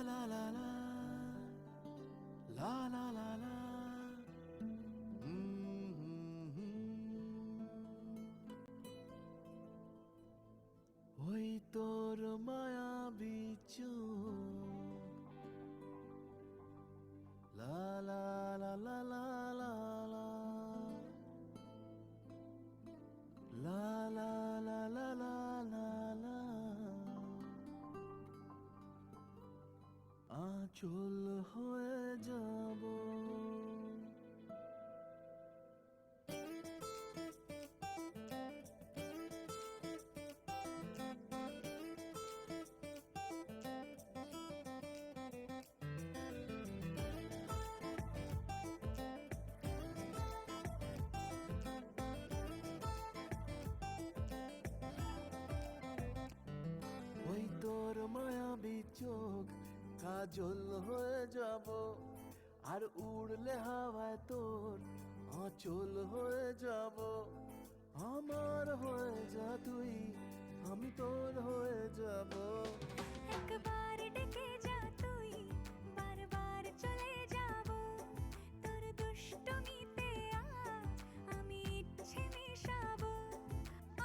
la la la la la la la ওই তোর মায়াবী চোখ লা লা লা লা লা লা লা লা লা লা লা লা লা লা আঁচল হয়ে যাব ওই তোর মায়াবী চোখ কাজল হয়ে যাব আর উড়লে হাওয়ায় তোর আঁচল হয়ে যাব আমার হয়ে যা তুই আমি তোর হয়ে যাব একবার ডেকে যা তুই বারবার চলে যাব তোর দুষ্টুমিতে আজ আমি ইচ্ছে মেশাবো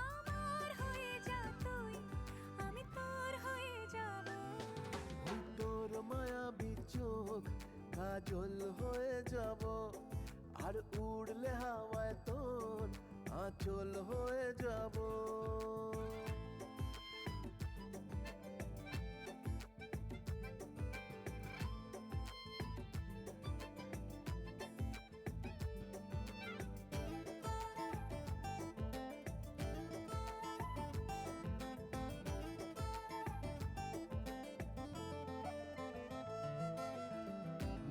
আমার হয়ে যা তুই আমি তোর হয়ে যাব ওই তোর মায়াবী চোখ কাজল হয়ে যাব আর উড়লে হাওয়ায় তোর আঁচল হয়ে যাব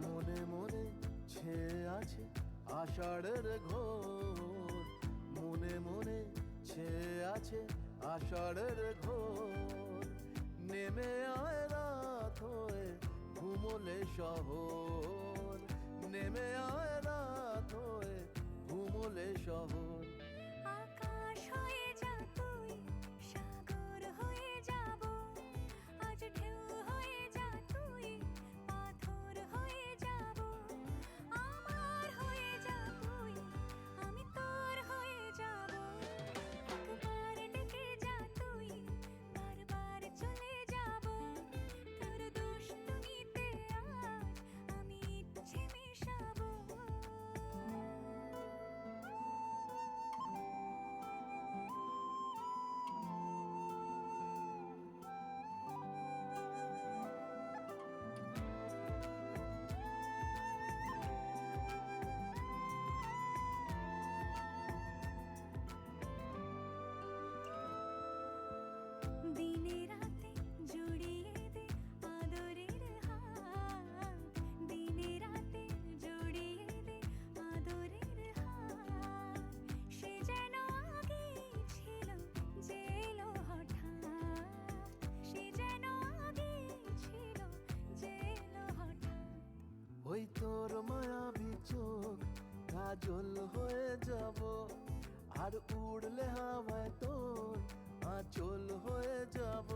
মনে মনে ছেয়ে আছে আষাঢ়ের ঘোর মনে মনে ছেয়ে আছে আষাঢ়ের ঘোর নেমে আয় রাত হয়ে ঘুমোলে শহর নেমে আয় রাত হয়ে ঘুমোলে শহর আকাশ হয়ে যা তুই সাগর হয়ে যাব আজ ঢেউ হয়ে যা তুই পাথর হয়ে যাব আমার হয়ে যা তুই আমি তোর হয়ে যাব একবার ডেকে যা তুই বারবার চলে যাব তোর দুষ্টুমিতে আজ আমি ইচ্ছে মেশাবো দিনে রাতে জড়িয়ে দে আদরের হাত দিনে রাতে জড়িয়ে দে আদরের হাত সে যেন আগে ছিল যে এলো হঠাৎ সে যেন আগে ছিল যে এলো হঠাৎ ওই তোর মায়াবী চোখ কাজল হয়ে যাব আর উড়লে হাওয়ায় তোর আঁচল হয়ে যাব